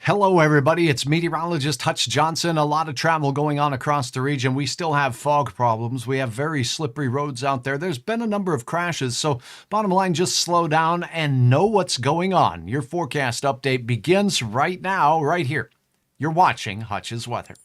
Hello, everybody. It's meteorologist Hutch Johnson. A lot of travel going on across the region. We still have fog problems. We have very slippery roads out there. There's been a number of crashes. So bottom line, just slow down and know what's going on. Your forecast update begins right now, right here. You're watching Hutch's Weather.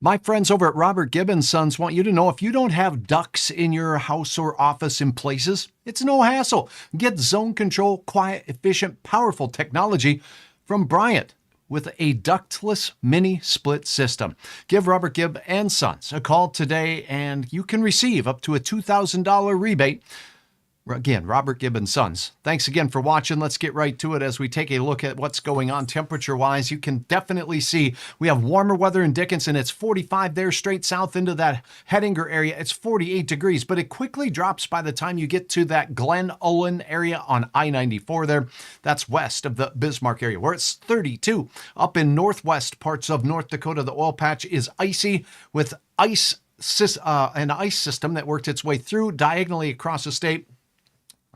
My friends over at Robert Gibb & Sons want you to know if you don't have ducts in your house or office in places, it's no hassle. Get zone control, quiet, efficient, powerful technology from Bryant with a ductless mini split system. Give Robert Gibb & Sons a call today and you can receive up to a $2,000 rebate. Again, Robert Gibb & Sons. Thanks again for watching. Let's get right to it as we take a look at what's going on temperature-wise. You can definitely see we have warmer weather in Dickinson. It's 45 there, straight south into that Hettinger area. It's 48 degrees, but it quickly drops by the time you get to that Glen Olin area on I-94 there. That's west of the Bismarck area, where it's 32. Up in northwest parts of North Dakota, the oil patch is icy with an ice system that worked its way through diagonally across the state.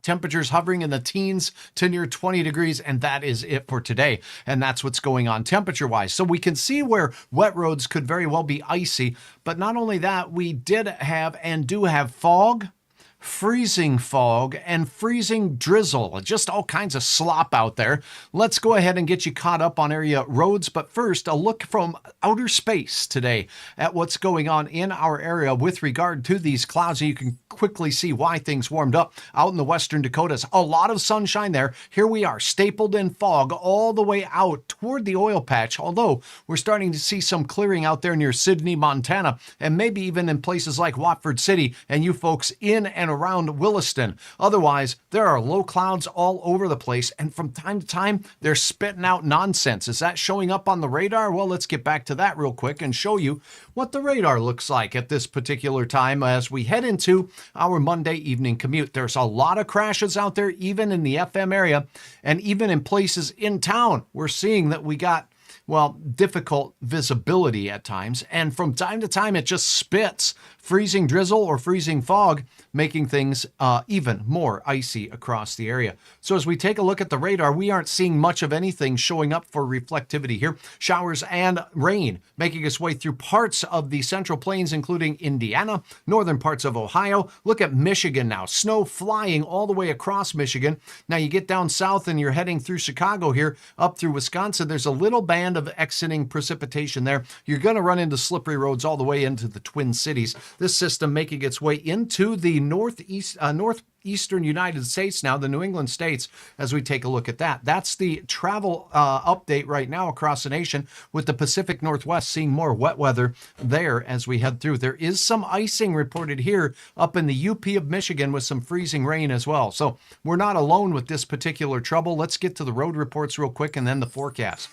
Temperatures hovering in the teens to near 20 degrees, and that is it for today. And that's what's going on temperature-wise. So we can see where wet roads could very well be icy, but not only that, we did have and do have fog, freezing fog, and freezing drizzle. Just all kinds of slop out there. Let's go ahead and get you caught up on area roads, but first, a look from outer space today at what's going on in our area with regard to these clouds. And you can quickly see why things warmed up out in the western Dakotas. A lot of sunshine there. Here we are, stapled in fog all the way out toward the oil patch, although we're starting to see some clearing out there near Sidney, Montana, and maybe even in places like Watford City and you folks in and around Williston. Otherwise, there are low clouds all over the place, and from time to time, they're spitting out nonsense. Is that showing up on the radar? Well, let's get back to that real quick and show you what the radar looks like at this particular time as we head into our Monday evening commute. There's a lot of crashes out there, even in the FM area, and even in places in town. We're seeing that we got difficult visibility at times, and from time to time it just spits freezing drizzle or freezing fog, making things even more icy across the area. So as we take a look at the radar, we aren't seeing much of anything showing up for reflectivity here. Showers and rain making its way through parts of the Central Plains, including Indiana, northern parts of Ohio. Look at Michigan now, snow flying all the way across Michigan. Now you get down south and you're heading through Chicago here, up through Wisconsin. There's a little band of exiting precipitation there. You're going to run into slippery roads all the way into the Twin Cities. This system making its way into the northeastern United States now, the New England states, as we take a look at that. That's the travel update right now across the nation, with the Pacific Northwest seeing more wet weather there as we head through. There is some icing reported here up in the UP of Michigan with some freezing rain as well. So we're not alone with this particular trouble. Let's get to the road reports real quick and then the forecast.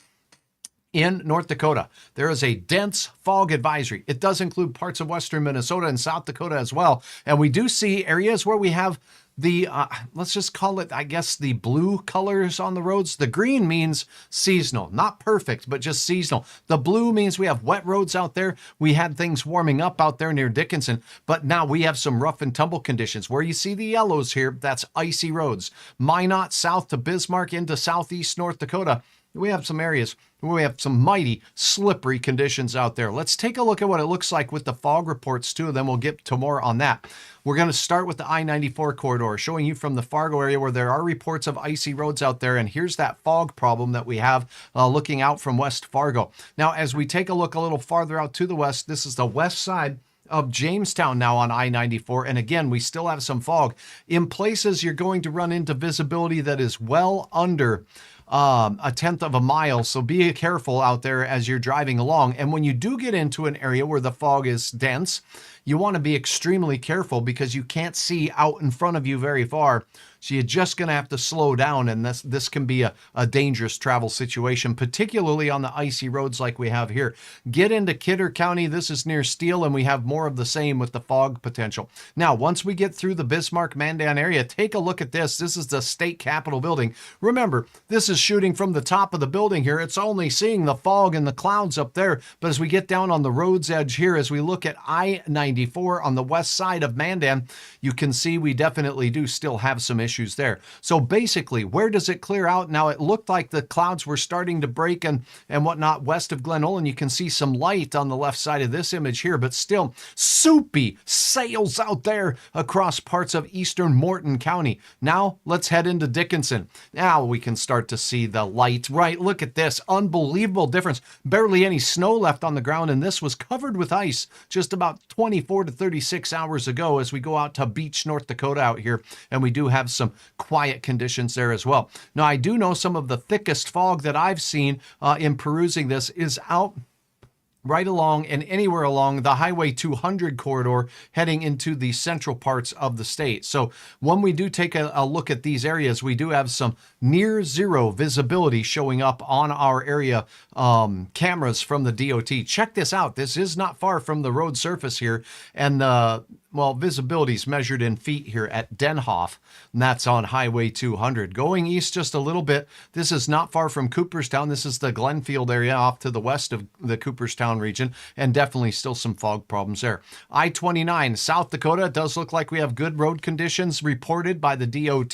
In North Dakota, there is a dense fog advisory. It does include parts of western Minnesota and South Dakota as well. And we do see areas where we have the, let's just call it, I guess, the blue colors on the roads. The green means seasonal, not perfect, but just seasonal. The blue means we have wet roads out there. We had things warming up out there near Dickinson, but now we have some rough and tumble conditions. Where you see the yellows here, that's icy roads. Minot south to Bismarck into southeast North Dakota. We have some areas where we have some mighty slippery conditions out there. Let's take a look at what it looks like with the fog reports too, then we'll get to more on that. We're going to start with the I-94 corridor, showing you from the Fargo area where there are reports of icy roads out there. And here's that fog problem that we have looking out from West Fargo. Now, as we take a look a little farther out to the west, this is the west side of Jamestown now on I-94. And again, we still have some fog. In places, you're going to run into visibility that is well under a tenth of a mile. So be careful out there as you're driving along. And when you do get into an area where the fog is dense, you want to be extremely careful because you can't see out in front of you very far. So you're just going to have to slow down, and this can be a dangerous travel situation, particularly on the icy roads like we have here. Get into Kidder County. This is near Steele, and we have more of the same with the fog potential. Now, once we get through the Bismarck-Mandan area, take a look at this. This is the state capitol building. Remember, this is shooting from the top of the building here. It's only seeing the fog and the clouds up there, but as we get down on the road's edge here, as we look at I-94 on the west side of Mandan, you can see we definitely do still have some issues issues there. So basically, where does it clear out? Now, it looked like the clouds were starting to break and whatnot west of Glen Olin. You can see some light on the left side of this image here, but still soupy sails out there across parts of eastern Morton County. Now, let's head into Dickinson. Now we can start to see the light, right? Look at this unbelievable difference. Barely any snow left on the ground, and this was covered with ice just about 24 to 36 hours ago as we go out to Beach, North Dakota out here, and we do have some quiet conditions there as well. Now, I do know some of the thickest fog that I've seen in perusing this is out right along and anywhere along the Highway 200 corridor heading into the central parts of the state. So when we do take a look at these areas, we do have some near zero visibility showing up on our area cameras from the DOT. Check this out. This is not far from the road surface here, and well, visibility is measured in feet here at Denhoff, and that's on Highway 200. Going east just a little bit, this is not far from Cooperstown. This is the Glenfield area off to the west of the Cooperstown region, and definitely still some fog problems there. I-29, South Dakota, it does look like we have good road conditions reported by the DOT.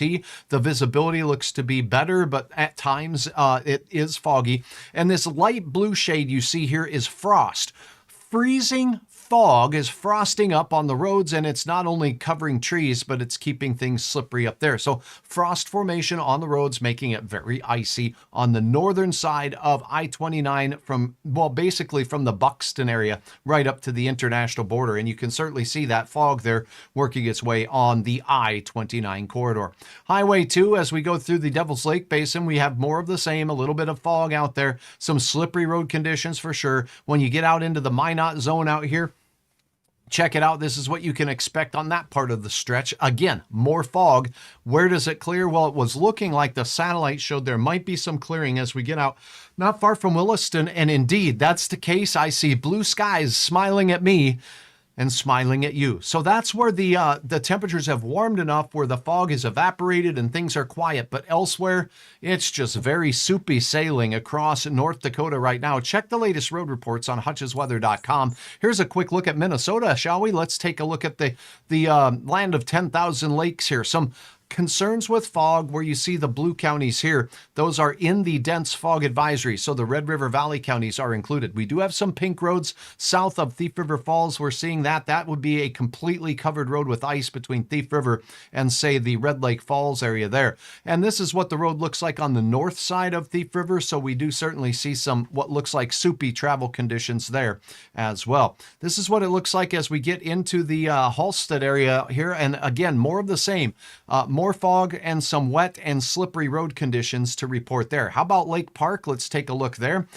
The visibility looks to be better, but at times it is foggy. And this light blue shade you see here is frost. Freezing fog is frosting up on the roads, and it's not only covering trees, but it's keeping things slippery up there. So frost formation on the roads, making it very icy on the northern side of I-29 from, well, basically from the Buxton area right up to the international border. And you can certainly see that fog there working its way on the I-29 corridor. Highway 2, as we go through the Devil's Lake Basin, we have more of the same, a little bit of fog out there, some slippery road conditions for sure. When you get out into the Minot zone out here, check it out. This is what you can expect on that part of the stretch. Again, more fog. Where does it clear? Well, it was looking like the satellite showed there might be some clearing as we get out not far from Williston. And indeed, that's the case. I see blue skies smiling at me and smiling at you. So that's where the temperatures have warmed enough where the fog is evaporated and things are quiet. But elsewhere, it's just very soupy sailing across North Dakota right now. Check the latest road reports on hutchesweather.com. Here's a quick look at Minnesota, shall we? Let's take a look at the land of 10,000 lakes here. Some concerns with fog where you see the blue counties here. Those are in the dense fog advisory, so the Red River Valley counties are included. We do have some pink roads south of Thief River Falls. We're seeing that. That would be a completely covered road with ice between Thief River and, say, the Red Lake Falls area there. And this is what the road looks like on the north side of Thief River, so we do certainly see some what looks like soupy travel conditions there as well. This is what it looks like as we get into the Halstead area here, and again, more of the same. More fog and some wet and slippery road conditions to report there. How about Lake Park? Let's take a look there.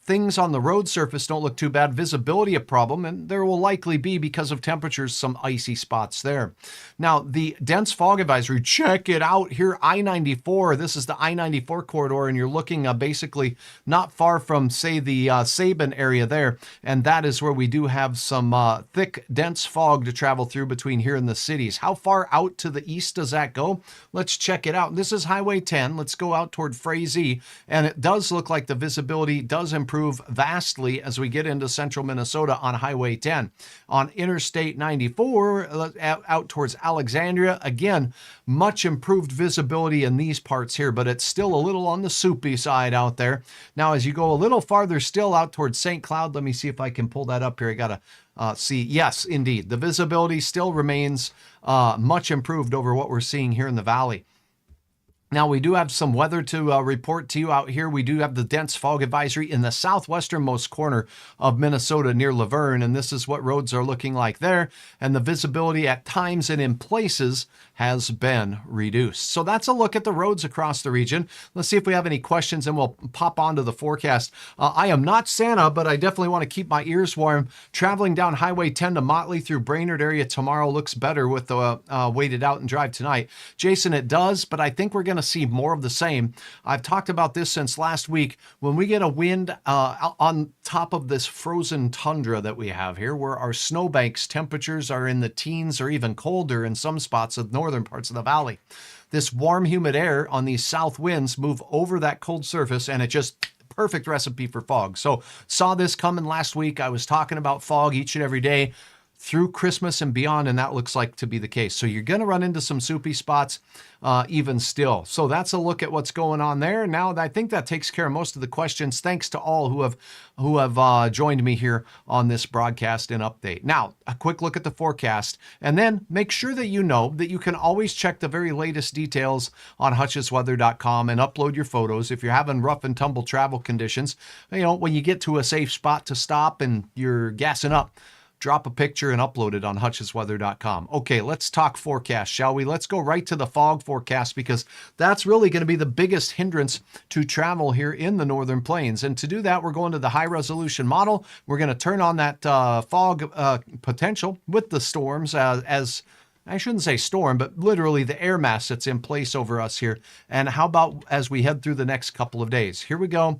Things on the road surface don't look too bad. Visibility a problem, and there will likely be, because of temperatures, some icy spots there. Now, the dense fog advisory, check it out here. I-94, this is the I-94 corridor, and you're looking basically not far from, say, the Sabin area there, and that is where we do have some thick, dense fog to travel through between here and the cities. How far out to the east does that go? Let's check it out. This is Highway 10. Let's go out toward Frazee, and it does look like the visibility does improve vastly as we get into central Minnesota on Highway 10. On Interstate 94, out towards Alexandria, again, much improved visibility in these parts here, but it's still a little on the soupy side out there. Now, as you go a little farther still out towards St. Cloud, let me see if I can pull that up here. I got to see, yes, indeed, the visibility still remains much improved over what we're seeing here in the valley. Now, we do have some weather to report to you out here. We do have the dense fog advisory in the southwesternmost corner of Minnesota near Laverne, and this is what roads are looking like there. And the visibility at times and in places has been reduced. So that's a look at the roads across the region. Let's see if we have any questions, and we'll pop onto the forecast. I am not Santa, but I definitely want to keep my ears warm. Traveling down Highway 10 to Motley through Brainerd area tomorrow looks better with the waited out and drive tonight. Jason, it does, but I think we're going to see more of the same. I've talked about this since last week. When we get a wind on top of this frozen tundra that we have here, where our snowbanks temperatures are in the teens or even colder in some spots of northern parts of the valley, this warm, humid air on these south winds move over that cold surface, and it just perfect recipe for fog. So saw this coming last week. I was talking about fog each and every day. through Christmas and beyond, and that looks like to be the case. So you're going to run into some soupy spots even still. So that's a look at what's going on there. Now, I think that takes care of most of the questions. Thanks to all who have joined me here on this broadcast and update. Now, a quick look at the forecast, and then make sure that you know that you can always check the very latest details on hutchesweather.com and upload your photos if you're having rough and tumble travel conditions. You know, when you get to a safe spot to stop and you're gassing up, drop a picture and upload it on hutchesweather.com. Okay, let's talk forecast, shall we? Let's go right to the fog forecast, because that's really going to be the biggest hindrance to travel here in the Northern Plains. And to do that, we're going to the high resolution model. We're going to turn on that fog potential with the storms as I shouldn't say storm, but literally the air mass that's in place over us here. And how about as we head through the next couple of days? Here we go.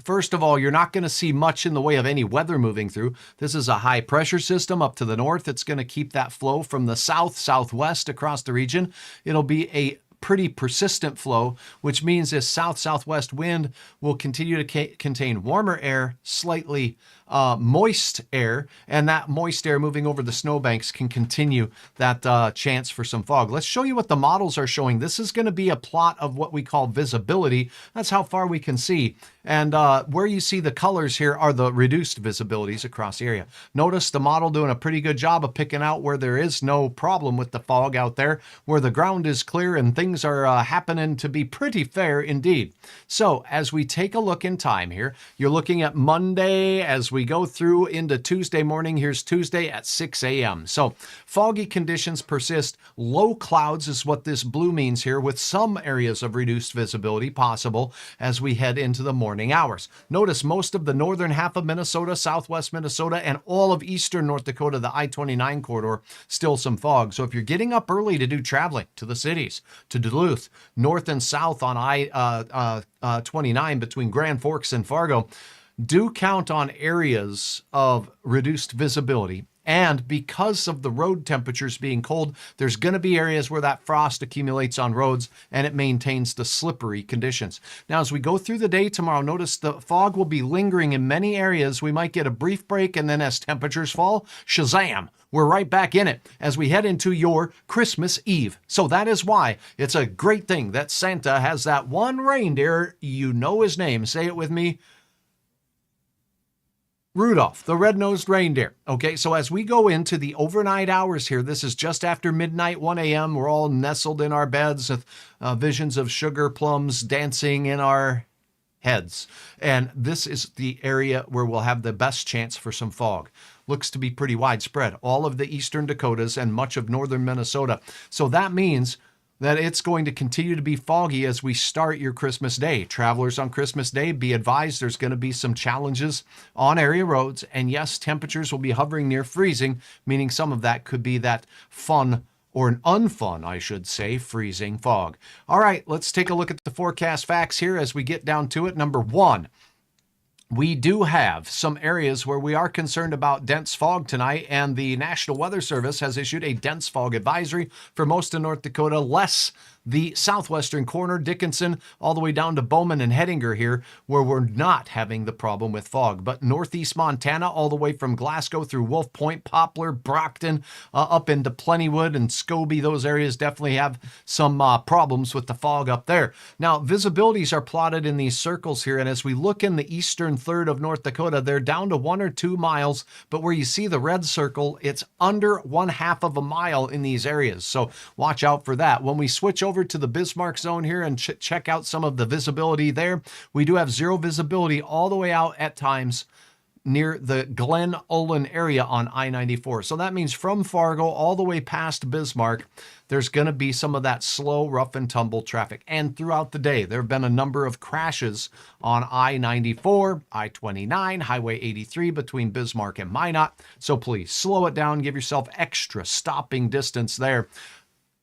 First of all, you're not going to see much in the way of any weather moving through. This is a high pressure system up to the north. It's going to keep that flow from the south, southwest across the region. It'll be a pretty persistent flow, which means this south-southwest wind will continue to contain warmer air, slightly moist air, and that moist air moving over the snowbanks can continue that chance for some fog. Let's show you what the models are showing. This is going to be a plot of what we call visibility. That's how far we can see. And where you see the colors here are the reduced visibilities across the area. Notice the model doing a pretty good job of picking out where there is no problem with the fog out there, where the ground is clear and things are happening to be pretty fair indeed. So as we take a look in time here, you're looking at Monday as we go through into Tuesday morning. Here's Tuesday at 6 a.m. So foggy conditions persist. Low clouds is what this blue means here, with some areas of reduced visibility possible as we head into the morning hours. Notice most of the northern half of Minnesota, southwest Minnesota, and all of eastern North Dakota, the I-29 corridor, still some fog. So if you're getting up early to do traveling to the cities, to Duluth, north and south on I-29 between Grand Forks and Fargo, do count on areas of reduced visibility. And because of the road temperatures being cold, there's going to be areas where that frost accumulates on roads and it maintains the slippery conditions. Now, as we go through the day tomorrow, notice the fog will be lingering in many areas. We might get a brief break, and then as temperatures fall, shazam, we're right back in it as we head into your Christmas Eve. So that is why it's a great thing that Santa has that one reindeer, you know his name. Say it with me. Rudolph, the red-nosed reindeer. Okay, so as we go into the overnight hours here, this is just after midnight, 1 a.m. We're all nestled in our beds with visions of sugar plums dancing in our heads. And this is the area where we'll have the best chance for some fog. Looks to be pretty widespread. All of the eastern Dakotas and much of northern Minnesota. So that means that it's going to continue to be foggy as we start your Christmas Day. Travelers on Christmas Day, be advised there's going to be some challenges on area roads. And yes, temperatures will be hovering near freezing, meaning some of that could be that fun, or an unfun, I should say, freezing fog. All right, let's take a look at the forecast facts here as we get down to it. Number one, we do have some areas where we are concerned about dense fog tonight, and the National Weather Service has issued a dense fog advisory for most of North Dakota, less the southwestern corner, Dickinson, all the way down to Bowman and Hettinger here, where we're not having the problem with fog. But northeast Montana, all the way from Glasgow through Wolf Point, Poplar, Brockton, up into Plentywood and Scobie, those areas definitely have some problems with the fog up there. Now, visibilities are plotted in these circles here, and as we look in the eastern third of North Dakota, they're down to 1 or 2 miles, but where you see the red circle, it's under 1/2 of a mile in these areas. So watch out for that. When we switch over to the Bismarck zone here and check out some of the visibility there, we do have zero visibility all the way out at times near the Glen Ullin area on I-94. So that means from Fargo all the way past Bismarck, there's going to be some of that slow, rough and tumble traffic. And throughout the day, there have been a number of crashes on I-94, I-29, Highway 83 between Bismarck and Minot. So please slow it down, give yourself extra stopping distance there.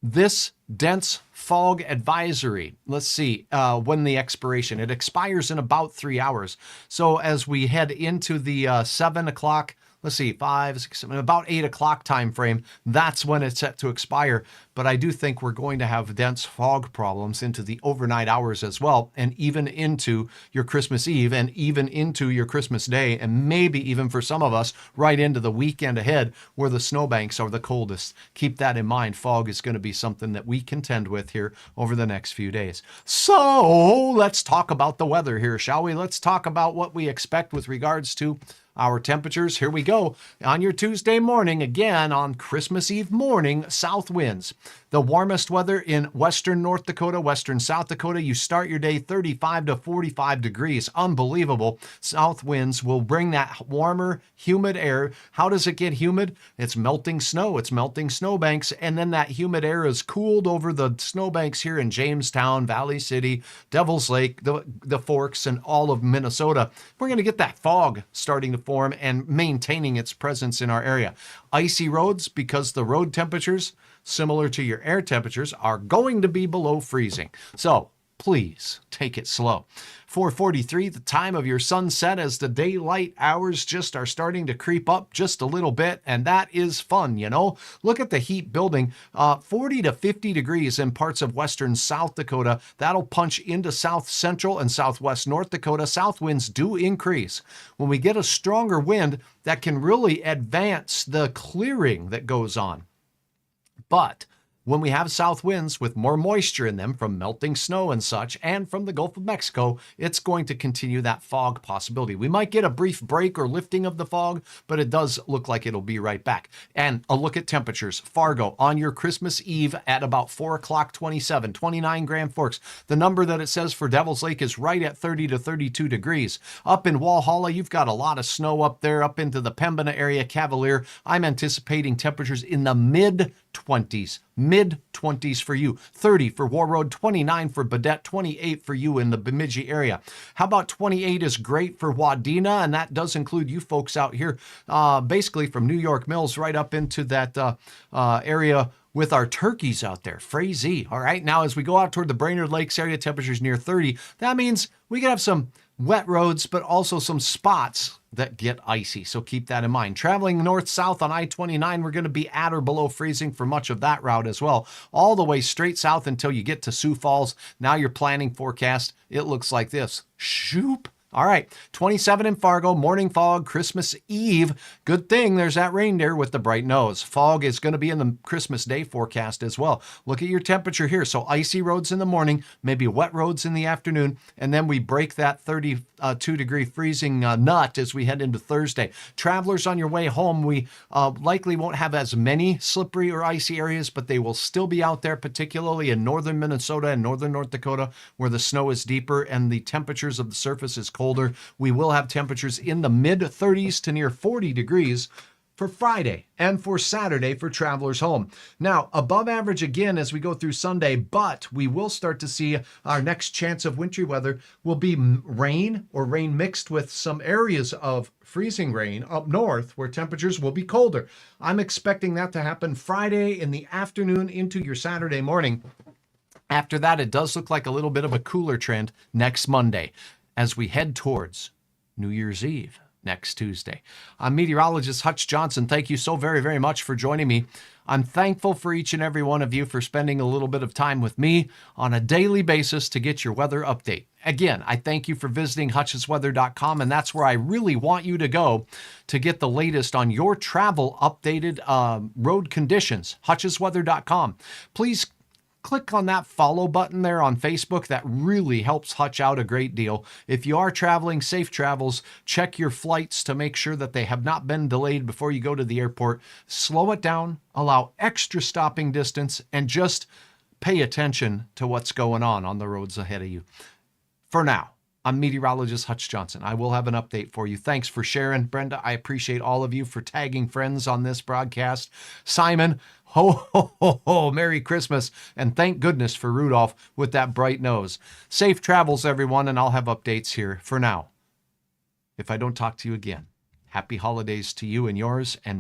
This dense fog advisory, let's see when the expiration. It expires in about 3 hours. So as we head into the 7 o'clock, let's see, 5, 6, 7, about 8 o'clock time frame. That's when it's set to expire. But I do think we're going to have dense fog problems into the overnight hours as well, and even into your Christmas Eve, and even into your Christmas Day, and maybe even for some of us right into the weekend ahead where the snowbanks are the coldest. Keep that in mind. Fog is going to be something that we contend with here over the next few days. So let's talk about the weather here, shall we? Let's talk about what we expect with regards to our temperatures. Here we go. On your Tuesday morning, again on Christmas Eve morning, south winds. The warmest weather in western North Dakota, western South Dakota. You start your day 35 to 45 degrees. Unbelievable. South winds will bring that warmer, humid air. How does it get humid? It's melting snow. It's melting snowbanks. And then that humid air is cooled over the snowbanks here in Jamestown, Valley City, Devil's Lake, the Forks, and all of Minnesota. We're going to get that fog starting to form and maintaining its presence in our area. Icy roads, because the road temperatures, similar to your air temperatures, are going to be below freezing. So please take it slow. 4:43, the time of your sunset, as the daylight hours just are starting to creep up just a little bit, and that is fun, you know. Look at the heat building, 40 to 50 degrees in parts of western South Dakota. That'll punch into south central and southwest North Dakota. South winds do increase. When we get a stronger wind, that can really advance the clearing that goes on. But when we have south winds with more moisture in them from melting snow and such, and from the Gulf of Mexico, it's going to continue that fog possibility. We might get a brief break or lifting of the fog, but it does look like it'll be right back. And a look at temperatures. Fargo on your Christmas Eve at about 4 o'clock, 27, 29 Grand Forks. The number that it says for Devil's Lake is right at 30 to 32 degrees. Up in Walhalla, you've got a lot of snow up there, up into the Pembina area, Cavalier. I'm anticipating temperatures in the mid-20s. Mid-20s for you, 30 for Warroad, 29 for Baudette, 28 for you in the Bemidji area. How about 28 is great for Wadena, and that does include you folks out here, basically from New York Mills right up into that area with our turkeys out there, Frazee. All right, now as we go out toward the Brainerd Lakes area, temperatures near 30. That means we can have some wet roads, but also some spots that get icy. So keep that in mind. Traveling north-south on I-29, we're going to be at or below freezing for much of that route as well. All the way straight south until you get to Sioux Falls. Now your planning forecast, it looks like this. Shoop. All right, 27 in Fargo, morning fog, Christmas Eve. Good thing there's that reindeer with the bright nose. Fog is going to be in the Christmas Day forecast as well. Look at your temperature here. So icy roads in the morning, maybe wet roads in the afternoon, and then we break that 32-degree freezing nut as we head into Thursday. Travelers on your way home, we likely won't have as many slippery or icy areas, but they will still be out there, particularly in northern Minnesota and northern North Dakota, where the snow is deeper and the temperatures of the surface is colder. We will have temperatures in the mid-30s to near 40 degrees for Friday and for Saturday for travelers home. Now, above average again as we go through Sunday, but we will start to see our next chance of wintry weather will be rain or rain mixed with some areas of freezing rain up north where temperatures will be colder. I'm expecting that to happen Friday in the afternoon into your Saturday morning. After that, it does look like a little bit of a cooler trend next Monday as we head towards New Year's Eve next Tuesday. I'm meteorologist Hutch Johnson. Thank you so very, very much for joining me. I'm thankful for each and every one of you for spending a little bit of time with me on a daily basis to get your weather update. Again, I thank you for visiting hutchesweather.com, and that's where I really want you to go to get the latest on your travel updated road conditions, hutchesweather.com. Please click on that follow button there on Facebook. That really helps Hutch out a great deal. If you are traveling, safe travels. Check your flights to make sure that they have not been delayed before you go to the airport. Slow it down, allow extra stopping distance, and just pay attention to what's going on the roads ahead of you. For now, I'm meteorologist Hutch Johnson. I will have an update for you. Thanks for sharing. Brenda, I appreciate all of you for tagging friends on this broadcast. Simon, ho, ho, ho, ho, Merry Christmas. And thank goodness for Rudolph with that bright nose. Safe travels, everyone, and I'll have updates here for now. If I don't talk to you again, happy holidays to you and yours, and